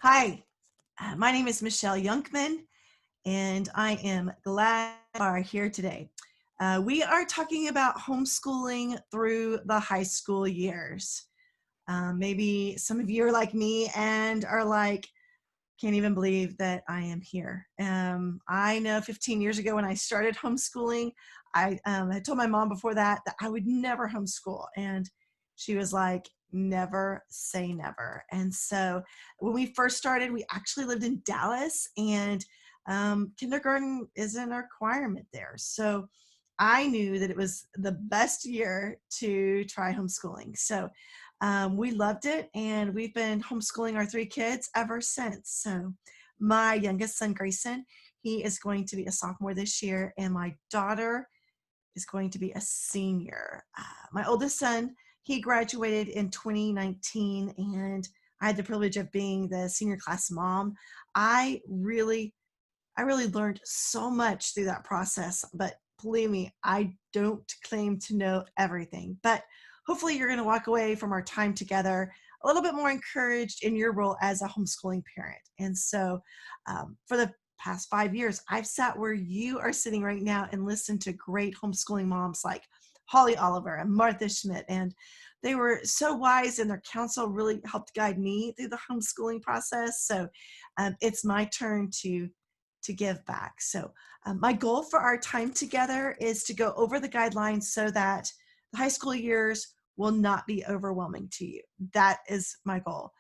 Hi, my name is Michelle Youngman, and I am glad you are here today. We are talking about homeschooling through the high school years. Maybe some of you are like me and are like, can't even believe that I am here. I know 15 years ago when I started homeschooling, I had told my mom before that I would never homeschool. And she was like, never say never. And so when we first started, we actually lived in Dallas, and kindergarten isn't a requirement there. So I knew that it was the best year to try homeschooling. So we loved it, and we've been homeschooling our three kids ever since. So my youngest son, Grayson, he is going to be a sophomore this year, and my daughter is going to be a senior. My oldest son, he graduated in 2019, and I had the privilege of being the senior class mom. I really I really learned so much through that process, but believe me, I don't claim to know everything. But hopefully, you're going to walk away from our time together a little bit more encouraged in your role as a homeschooling parent. And so, for the past 5 years, I've sat where you are sitting right now and listened to great homeschooling moms like Holly Oliver and Martha Schmidt. And they were so wise, and their counsel really helped guide me through the homeschooling process. So, it's my turn to give back. So, my goal for our time together is to go over the guidelines so that the high school years will not be overwhelming to you. That is my goal.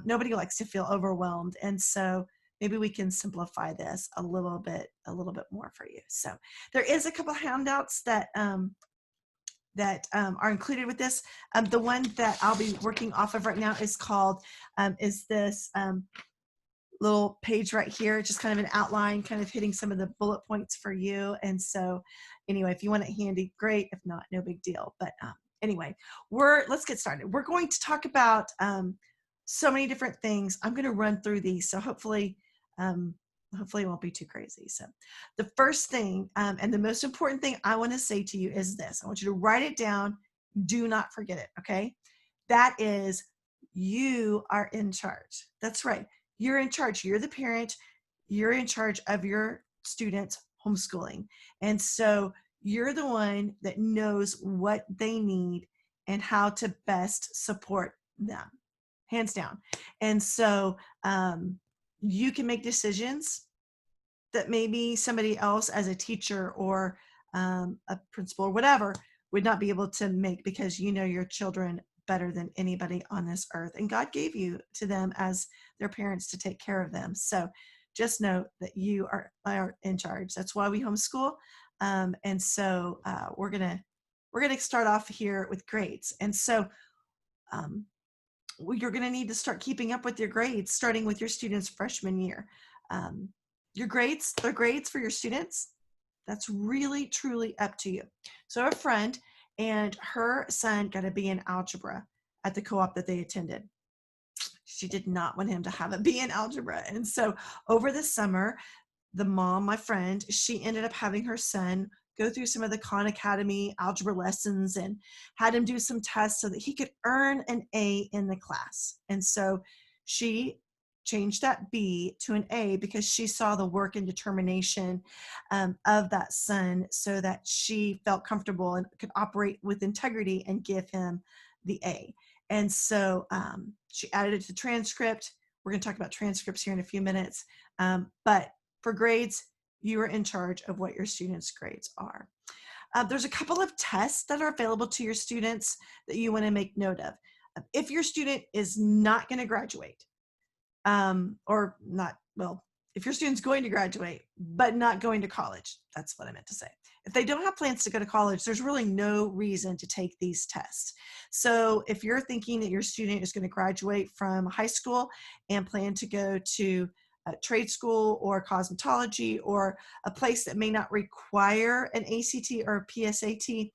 Nobody likes to feel overwhelmed, and so maybe we can simplify this a little bit more for you. So, there is a couple handouts that are included with this. The one that I'll be working off of right now is called is this little page right here, just kind of an outline, kind of hitting some of the bullet points for you. And so anyway, if you want it handy, great. If not, no big deal. But anyway, let's get started. We're going to talk about so many different things. I'm going to run through these. So um, hopefully it won't be too crazy. So the first thing and the most important thing I want to say to you is this. I want you to write it down. Do not forget it. Okay. That is, you are in charge. That's right. You're in charge. You're the parent. You're in charge of your students' homeschooling. And so you're the one that knows what they need and how to best support them, hands down. And so you can make decisions that maybe somebody else, as a teacher or a principal or whatever, would not be able to make, because you know your children better than anybody on this earth. And God gave you to them as their parents to take care of them. So just know that you are in charge. That's why we homeschool. And so we're gonna start off here with grades. And so um, you're going to need to start keeping up with your grades, starting with your students' freshman year. Um, your grades, the grades for your students, that's really, truly up to you. So a friend and her son got a B in algebra at the co-op that they attended. She did not want him to have a B in algebra. And so over the summer, the mom, my friend, she ended up having her son go through some of the Khan Academy algebra lessons and had him do some tests so that he could earn an A in the class. And so she changed that B to an A because she saw the work and determination of that son, so that she felt comfortable and could operate with integrity and give him the A. And so she added it to the transcript. We're going to talk about transcripts here in a few minutes. But for grades, you are in charge of what your students' grades are. There's a couple of tests that are available to your students that you want to make note of. If your student is not going to graduate, or not, well, if your student's going to graduate but not going to college, that's what I meant to say. If they don't have plans to go to college, there's really no reason to take these tests. So if you're thinking that your student is going to graduate from high school and plan to go to a trade school or cosmetology or a place that may not require an ACT or PSAT,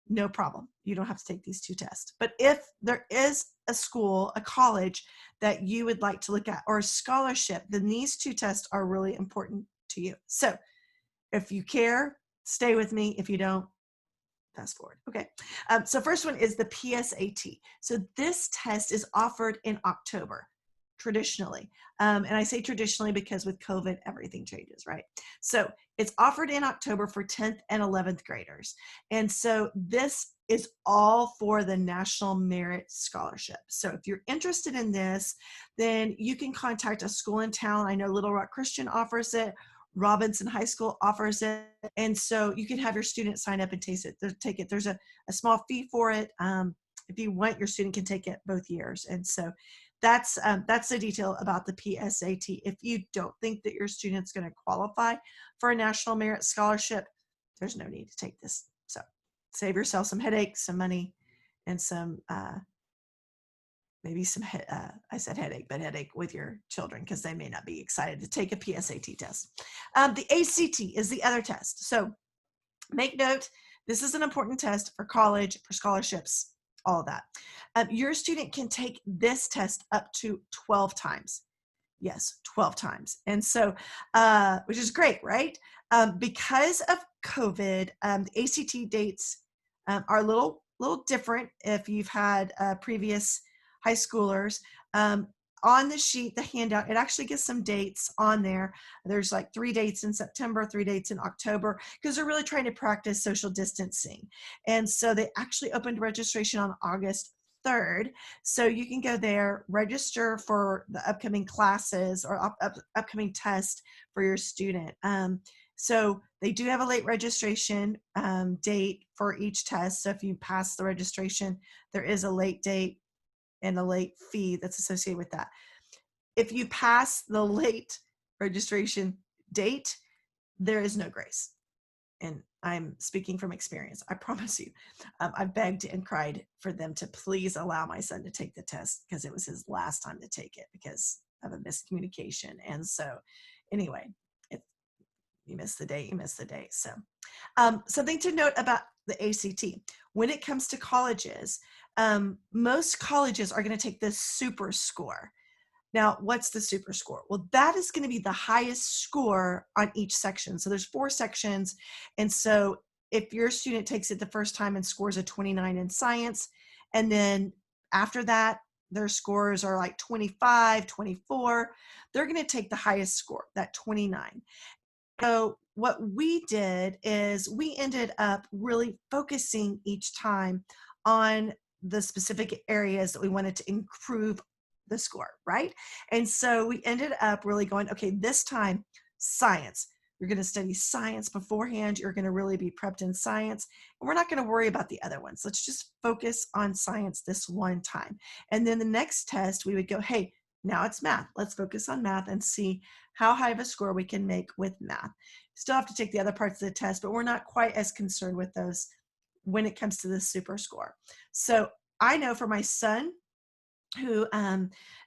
no problem. You don't have to take these two tests. But if there is a school, a college that you would like to look at, or a scholarship, then these two tests are really important to you. So if you care, stay with me. If you don't, fast forward. Okay. So first one is the PSAT. So this test is offered in October. traditionally. And I say traditionally because with COVID, everything changes, right? So it's offered in October for 10th and 11th graders. And so this is all for the National Merit Scholarship. So if you're interested in this, then you can contact a school in town. I know Little Rock Christian offers it. Robinson High School offers it. And so you can have your student sign up and take it. There's a small fee for it. If you want, your student can take it both years. And so that's the detail about the PSAT. If you don't think that your student's going to qualify for a National Merit Scholarship, there's no need to take this. So save yourself some headaches, some money, and some maybe some I said headache, but headache with your children because they may not be excited to take a PSAT test. The ACT is the other test. So make note, this is an important test for college, for scholarships, all of that. Your student can take this test up to 12 times. Yes, 12 times. And so, which is great, right? Because of COVID, the ACT dates are a little different if you've had previous high schoolers. On the sheet, the handout, it actually gives some dates on there. There's like 3 dates in September, 3 dates in October, because they're really trying to practice social distancing. And so they actually opened registration on August 3rd. So you can go there, register for the upcoming classes or upcoming test for your student. So they do have a late registration date for each test. So if you pass the registration, there is a late date and a late fee that's associated with that. If you pass the late registration date, there is no grace. And I'm speaking from experience. I promise you, I begged and cried for them to please allow my son to take the test because it was his last time to take it because of a miscommunication. And so anyway, if you miss the date, you miss the date. So something to note about the ACT. When it comes to colleges, most colleges are going to take the super score. Now, what's the super score? Well, that is going to be the highest score on each section. So there's 4 sections. And so if your student takes it the first time and scores a 29 in science, and then after that, their scores are like 25, 24, they're going to take the highest score, that 29. So what we did is we ended up really focusing each time on the specific areas that we wanted to improve the score, right? And so we ended up really going, okay, this time, science. You're going to study science beforehand. You're going to really be prepped in science. And we're not going to worry about the other ones. Let's just focus on science this one time. And then the next test, we would go, hey, now it's math. Let's focus on math and see how high of a score we can make with math. Still have to take the other parts of the test, but we're not quite as concerned with those when it comes to the super score. So I know for my son, who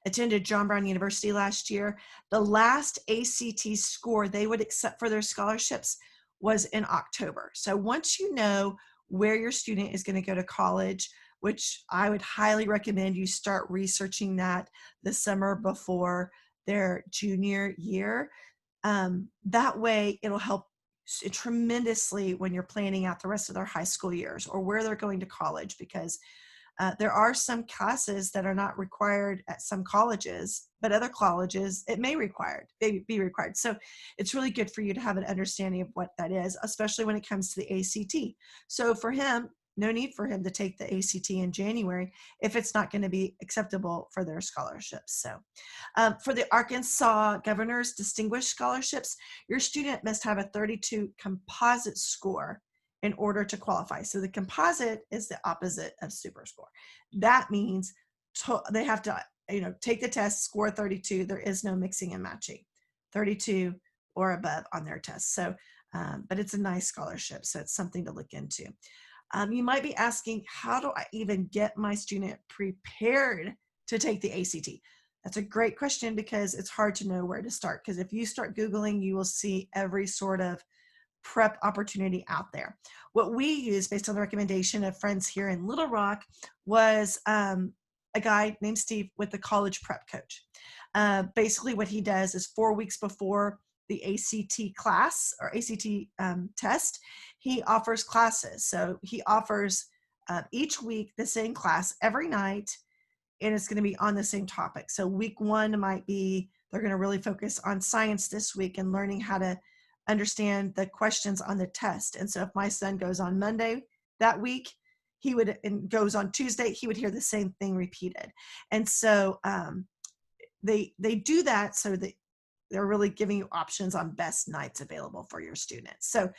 attended John Brown University last year, the last ACT score they would accept for their scholarships was in October. So once you know where your student is going to go to college, which I would highly recommend you start researching that the summer before their junior year. That way it'll help tremendously when you're planning out the rest of their high school years or where they're going to college, because there are some classes that are not required at some colleges, but other colleges it may be required. So it's really good for you to have an understanding of what that is, especially when it comes to the ACT. So for him, no need for him to take the ACT in January if it's not going to be acceptable for their scholarships. So for the Arkansas Governor's Distinguished Scholarships, your student must have a 32 composite score in order to qualify. So the composite is the opposite of super score. That means they have to, take the test, score 32. There is no mixing and matching, 32 or above on their test. So, but it's a nice scholarship. So it's something to look into. You might be asking, how do I even get my student prepared to take the ACT? That's a great question because it's hard to know where to start. Because if you start Googling, you will see every sort of prep opportunity out there. What we used based on the recommendation of friends here in Little Rock was a guy named Steve with the College Prep Coach. Basically what he does is 4 weeks before the ACT class or ACT test, he offers classes. So he offers each week the same class every night and it's going to be on the same topic. So week 1 might be, they're going to really focus on science this week and learning how to understand the questions on the test. And so if my son goes on Monday that week, he would, and goes on Tuesday, he would hear the same thing repeated. And so they do that so that they're really giving you options on best nights available for your students. So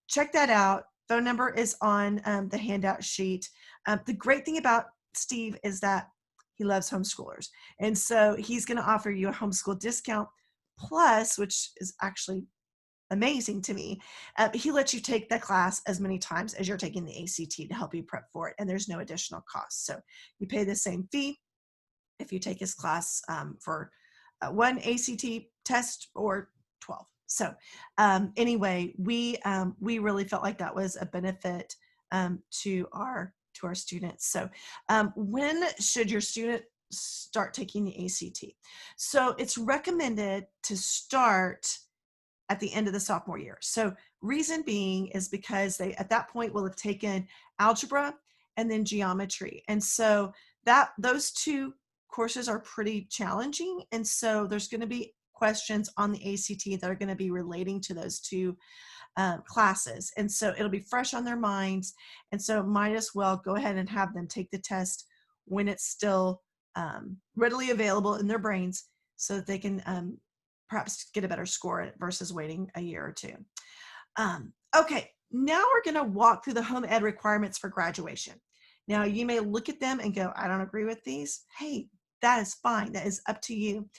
check that out. Phone number is on the handout sheet. The great thing about Steve is that he loves homeschoolers. And so he's going to offer you a homeschool discount plus, which is actually amazing to me. He lets you take the class as many times as you're taking the ACT to help you prep for it. And there's no additional cost. So you pay the same fee if you take his class for one ACT test or 12. So anyway, we really felt like that was a benefit to our students. So when should your student start taking the ACT? So it's recommended to start at the end of the sophomore year. So reason being is because they at that point will have taken algebra and then geometry. And so those two courses are pretty challenging. And so there's going to be questions on the ACT that are going to be relating to those two classes. And so it'll be fresh on their minds. And so might as well go ahead and have them take the test when it's still readily available in their brains so that they can perhaps get a better score versus waiting a year or two. Okay, now we're going to walk through the home ed requirements for graduation. Now you may look at them and go, I don't agree with these. Hey, that is fine. That is up to you.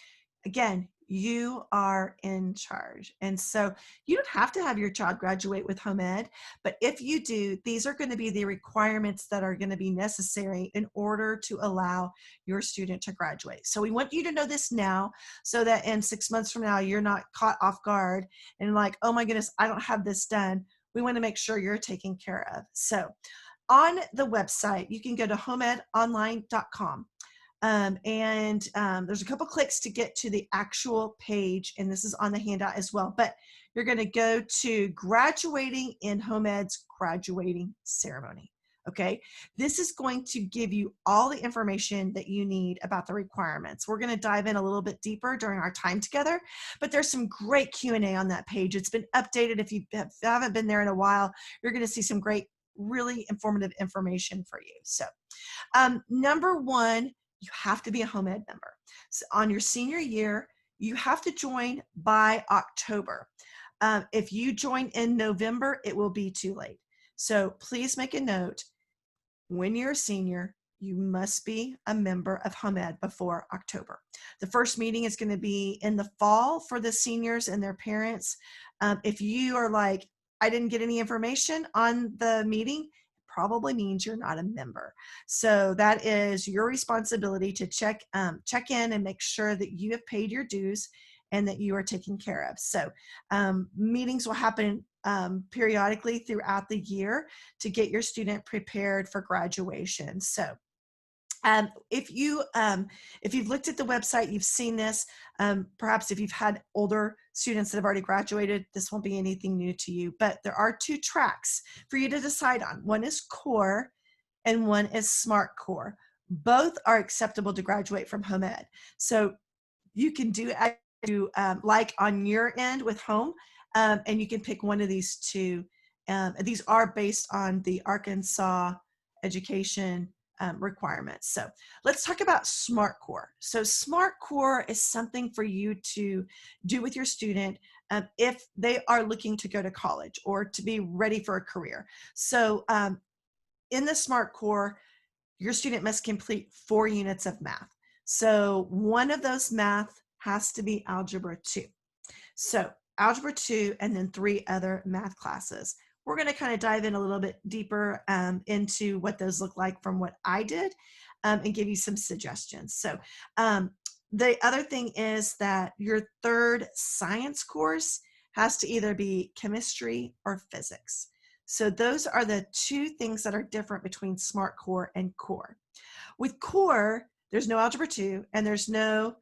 Again, you are in charge. And so you don't have to have your child graduate with home ed, but if you do, these are going to be the requirements that are going to be necessary in order to allow your student to graduate. So we want you to know this now so that in 6 months from now, you're not caught off guard and like, oh my goodness, I don't have this done. We want to make sure you're taken care of. So on the website, you can go to homedonline.com. There's a couple clicks to get to the actual page, and this is on the handout as well, but you're going to go to graduating in home ed's graduating ceremony. Okay, this is going to give you all the information that you need about the requirements. We're going to dive in a little bit deeper during our time together, but there's some great Q&A on that page. It's been updated. If you haven't been there in a while, you're going to see some great, really informative information for you. So number one, you have to be a home ed member. So on your senior year, you have to join by October. If you join in November, it will be too late. So please make a note, when you're a senior, you must be a member of home ed before October. The first meeting is going to be in the fall for the seniors and their parents. If you are like, I didn't get any information on the meeting, probably means you're not a member. So that is your responsibility to check in and make sure that you have paid your dues and that you are taken care of. So meetings will happen periodically throughout the year to get your student prepared for graduation. So if you've looked at the website, you've seen this. Perhaps if you've had older students that have already graduated, this won't be anything new to you. But there are two tracks for you to decide on. One is core and one is smart core. Both are acceptable to graduate from home ed. So you can do as you like on your end with home, and you can pick one of these two. These are based on the Arkansas education requirements. So let's talk about SMART Core. So SMART Core is something for you to do with your student if they are looking to go to college or to be ready for a career. So in the SMART Core, your student must complete 4 units of math. So one of those math has to be Algebra 2. So Algebra 2 and then 3 other math classes. We're going to kind of dive in a little bit deeper into what those look like from what I did and give you some suggestions. So the other thing is that your third science course has to either be chemistry or physics. So those are the 2 things that are different between SMART Core and Core. With Core, there's no Algebra 2 and there's no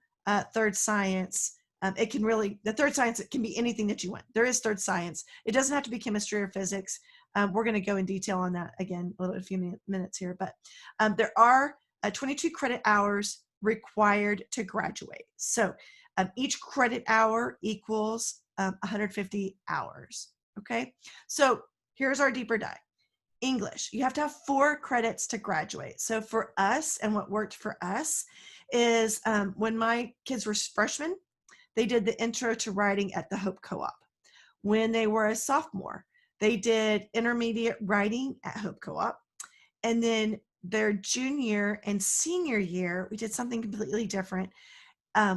third science. The third science, it can be anything that you want. There is third science. It doesn't have to be chemistry or physics. We're going to go in detail on that again a few minutes here, but there are 22 credit hours required to graduate. So each credit hour equals 150 hours. Okay, so here's our deeper dive. English, you have to have 4 credits to graduate. So for us, and what worked for us is when my kids were freshmen, they did the intro to writing at the Hope Co-op. When they were a sophomore, they did intermediate writing at Hope Co-op. And then their junior and senior year, we did something completely different.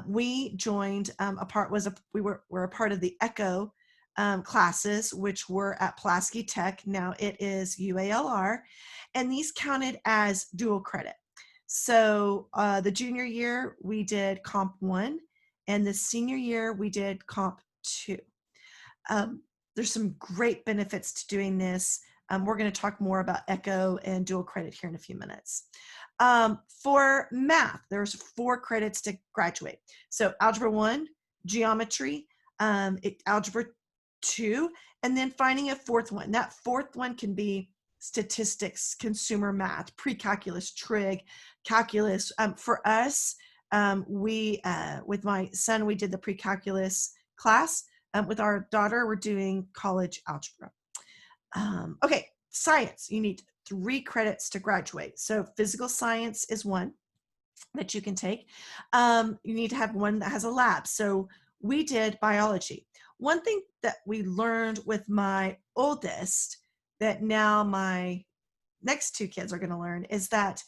We joined we were a part of the ECHO classes, which were at Pulaski Tech. Now it is UALR, and these counted as dual credit. So the junior year we did Comp 1, and the senior year we did Comp 2. There's some great benefits to doing this. We're going to talk more about ECHO and dual credit here in a few minutes. For math, there's 4 credits to graduate. So Algebra 1, Geometry, Algebra 2, and then finding a 4th one. That 4th one can be statistics, consumer math, pre-calculus, trig, calculus. For us, with my son, we did the pre-calculus class. With our daughter, we're doing college algebra. Okay, science, you need 3 credits to graduate. So physical science is one that you can take. You need to have one that has a lab. So we did biology. One thing that we learned with my oldest that now my next 2 kids are going to learn is that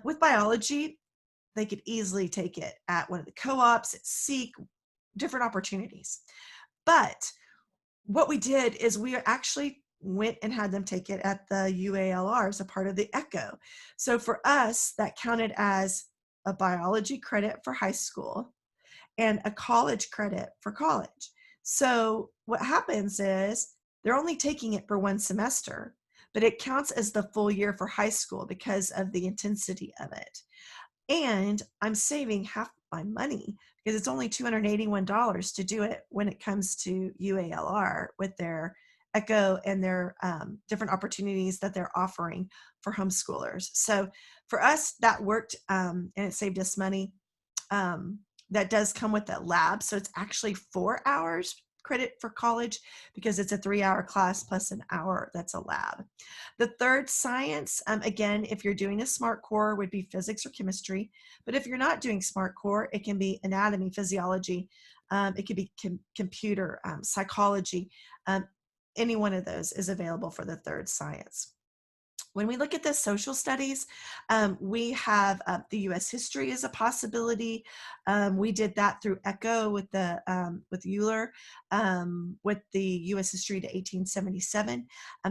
with biology, they could easily take it at one of the co-ops, at Seek, different opportunities. But what we did is we actually went and had them take it at the UALR as a part of the ECHO. So for us, that counted as a biology credit for high school and a college credit for college. So what happens is they're only taking it for 1 semester, but it counts as the full year for high school because of the intensity of it. And I'm saving half my money because it's only $281 to do it when it comes to UALR with their ECHO and their different opportunities that they're offering for homeschoolers. So for us, that worked and it saved us money. That does come with that lab. So it's actually 4 hours credit for college because it's a 3-hour class plus an hour that's a lab. The third, science, again, if you're doing a SMART core, would be physics or chemistry. But if you're not doing SMART core, it can be anatomy, physiology, it could be computer, psychology. Any one of those is available for the third, science. When we look at the social studies, we have the U.S. history as a possibility. We did that through ECHO with Euler, with the U.S. history to 1877.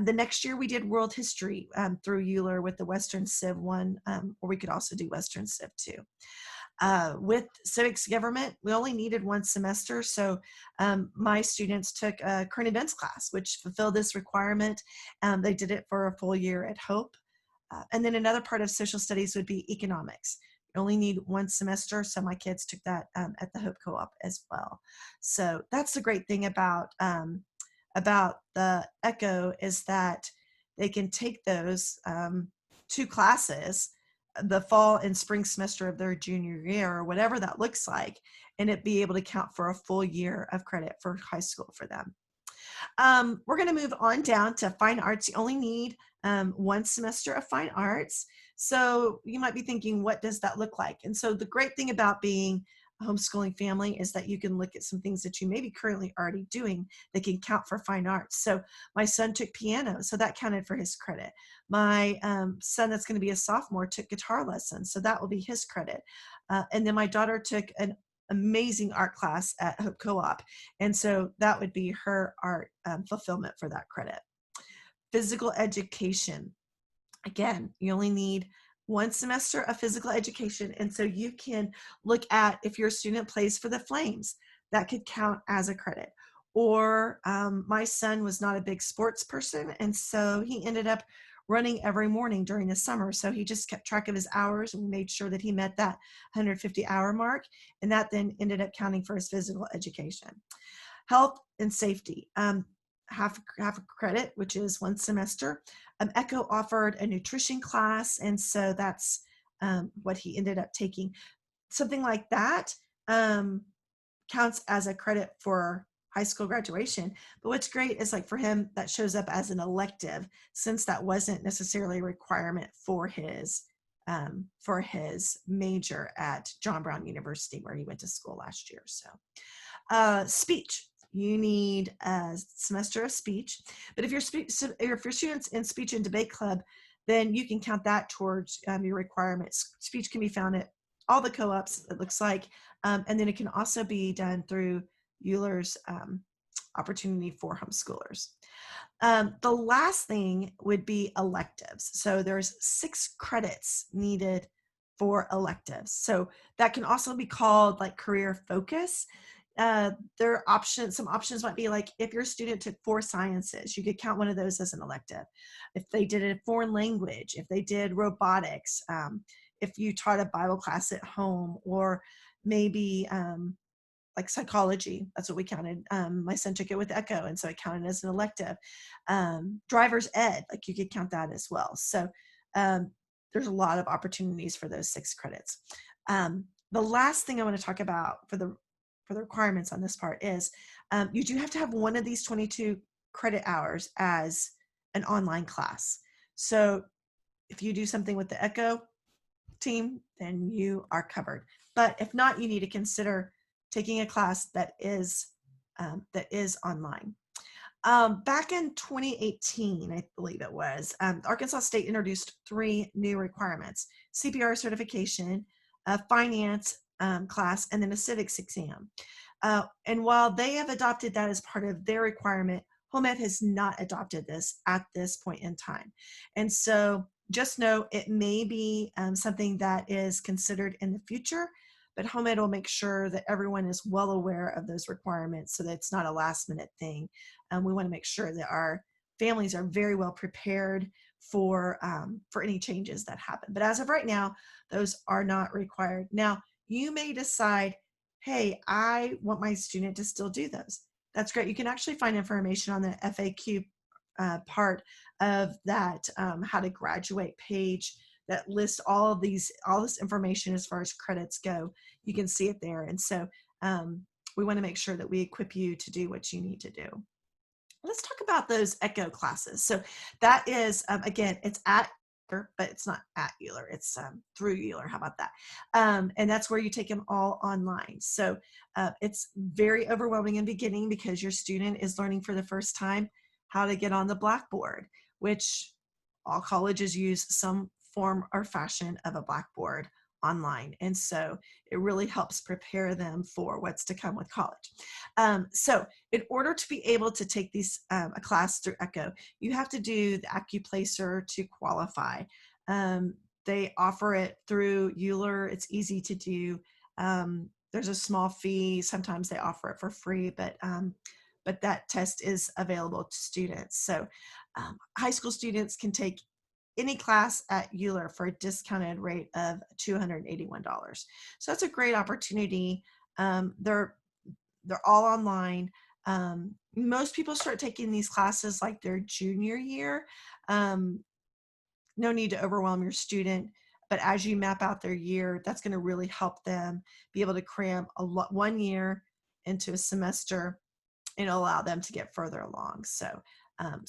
The next year we did world history through Euler with the Western Civ 1, or we could also do Western Civ 2. With civics government, we only needed 1 semester. So my students took a current events class, which fulfilled this requirement. They did it for a full year at Hope. And then another part of social studies would be economics. You only need 1 semester. So my kids took that at the Hope Co-op as well. So that's the great thing about the ECHO is that they can take those 2 classes the fall and spring semester of their junior year or whatever that looks like, and it be able to count for a full year of credit for high school for them. We're going to move on down to fine arts. You only need 1 semester of fine arts. So you might be thinking, what does that look like? And so the great thing about being a homeschooling family is that you can look at some things that you may be currently already doing that can count for fine arts. So my son took piano, so that counted for his credit. My son that's going to be a sophomore took guitar lessons, so that will be his credit. And then my daughter took an amazing art class at Hope Co-op, and so that would be her art fulfillment for that credit. Physical education. Again, you only need 1 semester of physical education, and so you can look at if your student plays for the Flames, that could count as a credit. Or my son was not a big sports person, and so he ended up running every morning during the summer. So he just kept track of his hours and made sure that he met that 150-hour mark, and that then ended up counting for his physical education. Health and safety, half a credit, which is 1 semester. ECHO offered a nutrition class, and so that's what he ended up taking. Something like that counts as a credit for high school graduation. But what's great is, like, for him, that shows up as an elective, since that wasn't necessarily a requirement for his major at John Brown University, where he went to school last year. So speech. You need a semester of speech, but if your students in speech and debate club, then you can count that towards your requirements. Speech can be found at all the co-ops, it looks like, and then it can also be done through Euler's opportunity for homeschoolers. The last thing would be electives. So there's 6 credits needed for electives. So that can also be called like career focus. Some options might be like, if your student took 4 sciences, you could count one of those as an elective. If they did a foreign language, if they did robotics, if you taught a Bible class at home, or maybe like psychology, that's what we counted. My son took it with Echo, and so it counted as an elective. Driver's ed, like you could count that as well. So there's a lot of opportunities for those 6 credits. The last thing I want to talk about for the requirements on this part is you do have to have one of these 22 credit hours as an online class. So if you do something with the Echo team, then you are covered. But if not, you need to consider taking a class that is online. Back in 2018, I believe it was, Arkansas State introduced 3 new requirements: CPR certification, a finance class, and then a civics exam. And while they have adopted that as part of their requirement, Home Ed has not adopted this at this point in time. And so just know it may be something that is considered in the future, but Home Ed will make sure that everyone is well aware of those requirements so that it's not a last minute thing. We want to make sure that our families are very well prepared for any changes that happen. But as of right now, those are not required. Now, you may decide, hey, I want my student to still do those. That's great. You can actually find information on the FAQ part of that how to graduate page that lists all this information as far as credits go. You can see it there. And so we want to make sure that we equip you to do what you need to do. Let's talk about those Echo classes. So that is, again, it's at, but it's not at Euler, it's through Euler. How about that? And that's where you take them all online. So it's very overwhelming in the beginning because your student is learning for the first time how to get on the blackboard, which all colleges use some form or fashion of a blackboard online. And so it really helps prepare them for what's to come with college. So in order to be able to take these a class through Echo, you have to do the AccuPlacer to qualify. They offer it through Euler. It's easy to do. There's a small fee. Sometimes they offer it for free, but that test is available to students. So high school students can take any class at Euler for a discounted rate of $281. So that's a great opportunity. They're all online. Most people start taking these classes like their junior year. No need to overwhelm your student, but as you map out their year, that's going to really help them be able to cram one year into a semester and allow them to get further along. So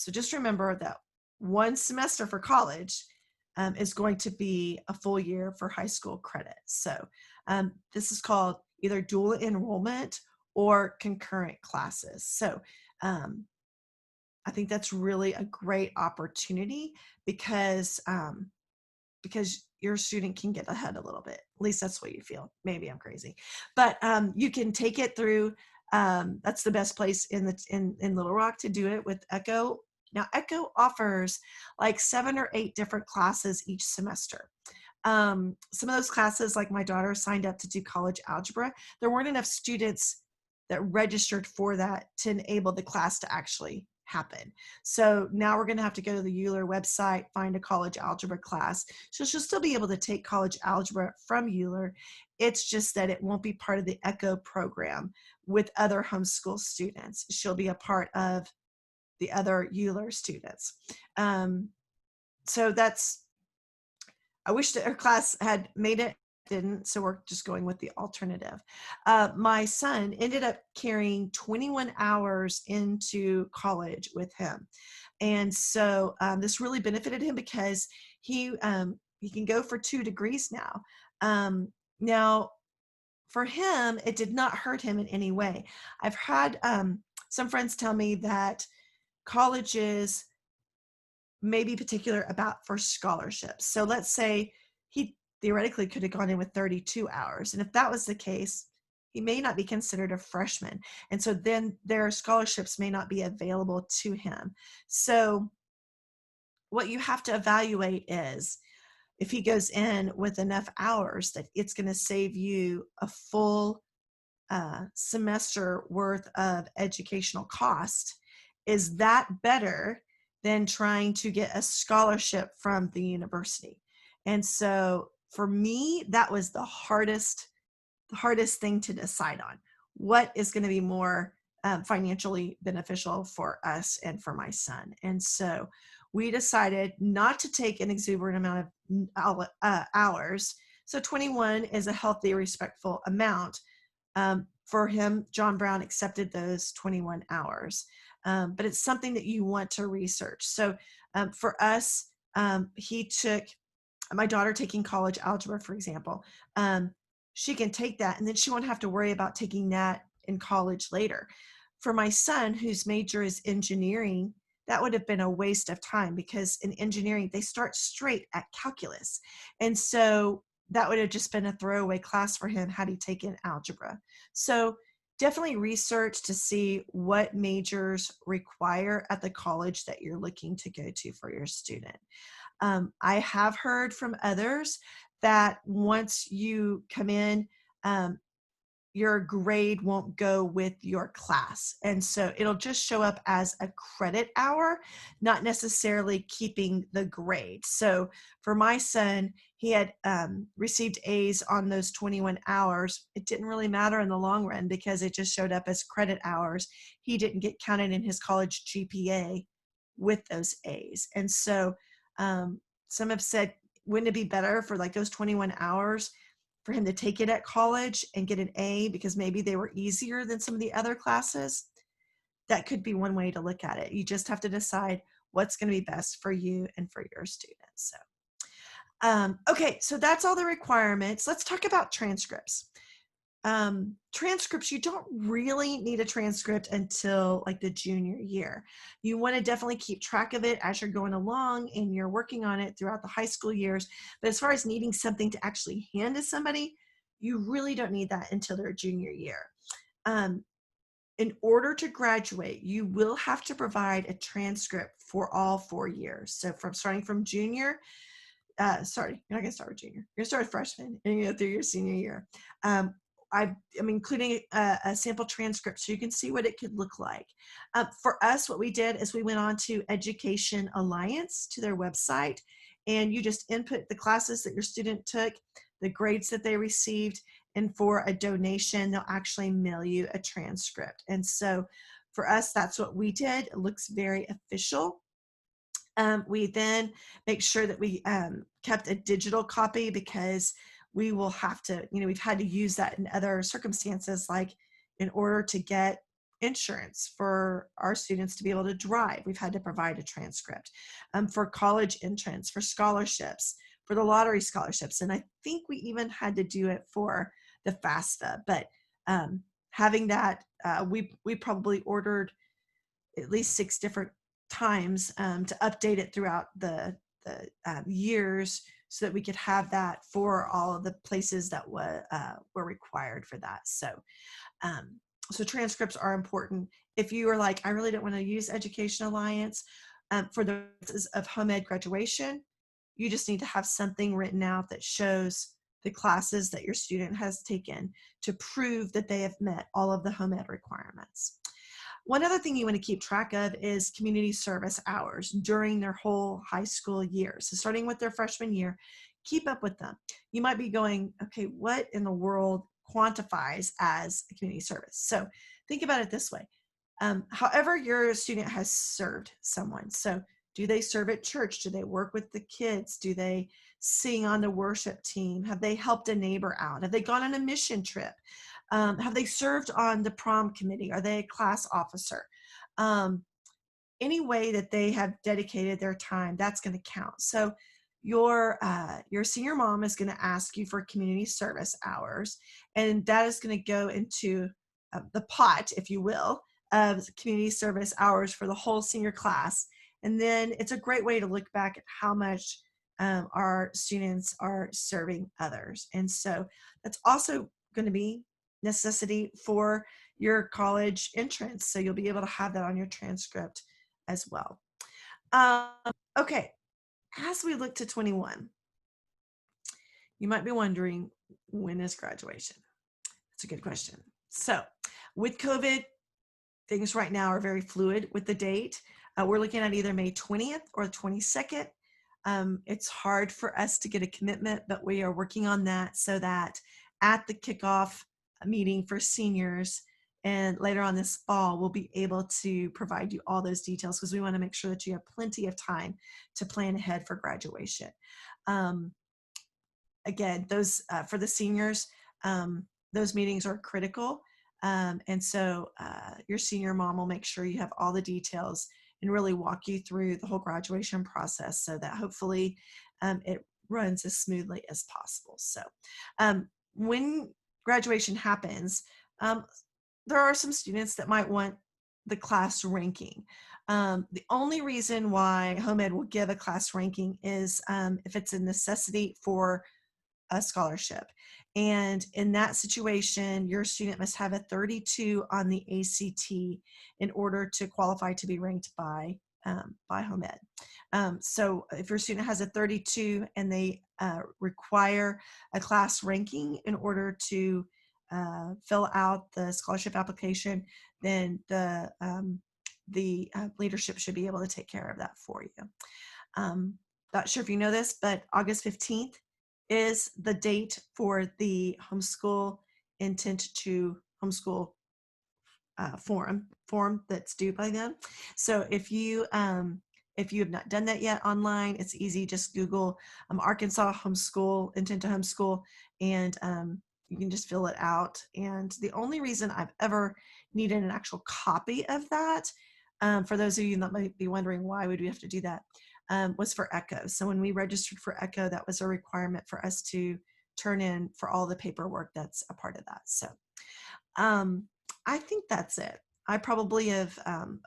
just remember that one semester for college is going to be a full year for high school credit. So this is called either dual enrollment or concurrent classes. So I think that's really a great opportunity because your student can get ahead a little bit. At least that's what you feel. Maybe I'm crazy, but you can take it through. That's the best place in Little Rock to do it with Echo. Now, Echo offers like 7 or 8 different classes each semester. Some of those classes, like my daughter signed up to do college algebra, there weren't enough students that registered for that to enable the class to actually happen. So now we're going to have to go to the Euler website, find a college algebra class. So she'll still be able to take college algebra from Euler. It's just that it won't be part of the Echo program with other homeschool students. She'll be a part of the other Euler students. So I wish that her class had made it, didn't, so we're just going with the alternative. My son ended up carrying 21 hours into college with him. And so this really benefited him because he can go for 2 degrees now. Now, for him, it did not hurt him in any way. I've had some friends tell me that colleges may be particular about for scholarships. So let's say he theoretically could have gone in with 32 hours. And if that was the case, he may not be considered a freshman. And so then their scholarships may not be available to him. So what you have to evaluate is if he goes in with enough hours that it's going to save you a full semester worth of educational cost. Is that better than trying to get a scholarship from the university? And so for me, that was the hardest thing to decide on. What is going to be more financially beneficial for us and for my son? And so we decided not to take an exuberant amount of hours. So 21 is a healthy, respectful amount. For him, John Brown accepted those 21 hours. But it's something that you want to research. So for us, he took my daughter taking college algebra, for example. She can take that and then she won't have to worry about taking that in college later. For my son, whose major is engineering, that would have been a waste of time because in engineering, they start straight at calculus. And so that would have just been a throwaway class for him had he taken algebra. So definitely research to see what majors require at the college that you're looking to go to for your student. I have heard from others that once you come in, your grade won't go with your class. And so it'll just show up as a credit hour, not necessarily keeping the grade. So for my son, he had received A's on those 21 hours. It didn't really matter in the long run because it just showed up as credit hours. He didn't get counted in his college GPA with those A's. And so some have said, wouldn't it be better for like those 21 hours for him to take it at college and get an A because maybe they were easier than some of the other classes? That could be one way to look at it. You just have to decide what's going to be best for you and for your students. So, okay, so that's all the requirements. Let's talk about transcripts. Transcripts, you don't really need a transcript until like the junior year. You want to definitely keep track of it as you're going along and you're working on it throughout the high school years. But as far as needing something to actually hand to somebody, you really don't need that until their junior year. In order to graduate, you will have to provide a transcript for all 4 years. So from starting from junior, sorry, you're not going to start with junior. You're going to start with freshman and you go through your senior year. I'm including a sample transcript so you can see what it could look like. For us, what we did is we went on to Education Alliance, to their website, and you just input the classes that your student took, the grades that they received, and for a donation, they'll actually mail you a transcript. And so for us, that's what we did. It looks very official. We then make sure that we kept a digital copy because we will have to, we've had to use that in other circumstances, like in order to get insurance for our students to be able to drive, we've had to provide a transcript. For college entrance, for scholarships, for the lottery scholarships. And I think we even had to do it for the FAFSA, but having that, we probably ordered at least 6 different times to update it throughout the years so that we could have that for all of the places that were required for that. So transcripts are important. If you are like, I really don't want to use Education Alliance, for the purposes of home ed graduation, you just need to have something written out that shows the classes that your student has taken to prove that they have met all of the home ed requirements. One other thing you want to keep track of is community service hours during their whole high school year. So starting with their freshman year, keep up with them. You might be going, okay, what in the world quantifies as a community service? So think about it this way. However your student has served someone. So do they serve at church? Do they work with the kids? Do they sing on the worship team? Have they helped a neighbor out? Have they gone on a mission trip? Have they served on the prom committee? Are they a class officer? Um, any way that they have dedicated their time, that's going to count. So your senior mom is going to ask you for community service hours, and that is going to go into the pot, if you will, of community service hours for the whole senior class. And then it's a great way to look back at how much our students are serving others. And so that's also going to be necessity for your college entrance. So you'll be able to have that on your transcript as well. Um, okay, as we look to 21, you might be wondering, when is graduation? That's a good question. So with COVID, things right now are very fluid with the date. We're looking at either May 20th or 22nd. It's hard for us to get a commitment, but we are working on that so that at the kickoff meeting for seniors and later on this fall, we'll be able to provide you all those details, because we want to make sure that you have plenty of time to plan ahead for graduation. Again, those for the seniors, those meetings are critical. And so your senior mom will make sure you have all the details and really walk you through the whole graduation process, so that hopefully it runs as smoothly as possible. So when graduation happens, there are some students that might want the class ranking. The only reason why home ed will give a class ranking is if it's a necessity for a scholarship. And in that situation, your student must have a 32 on the ACT in order to qualify to be ranked by home ed. So if your student has a 32 and they require a class ranking in order to fill out the scholarship application, then the leadership should be able to take care of that for you. Not sure if you know this, but August 15th is the date for the homeschool intent to homeschool form that's due by them. So if you have not done that yet online, it's easy. Just Google Arkansas homeschool intent to homeschool, and you can just fill it out. And the only reason I've ever needed an actual copy of that, for those of you that might be wondering why would we have to do that, was for ECHO. So when we registered for ECHO, that was a requirement for us to turn in for all the paperwork that's a part of that. So I think that's it. I probably have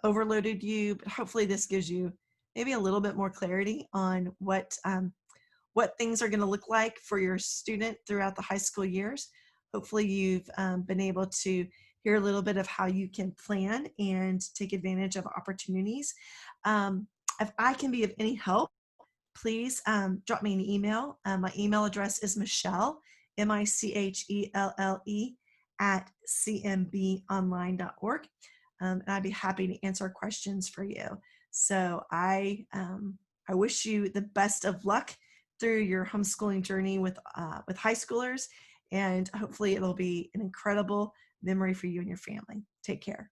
overloaded you, but hopefully this gives you maybe a little bit more clarity on what things are going to look like for your student throughout the high school years. Hopefully you've been able to hear a little bit of how you can plan and take advantage of opportunities. If I can be of any help, please drop me an email. My email address is Michelle, Michelle, at cmbonline.org. And I'd be happy to answer questions for you. So I wish you the best of luck through your homeschooling journey with high schoolers, and hopefully it'll be an incredible memory for you and your family. Take care.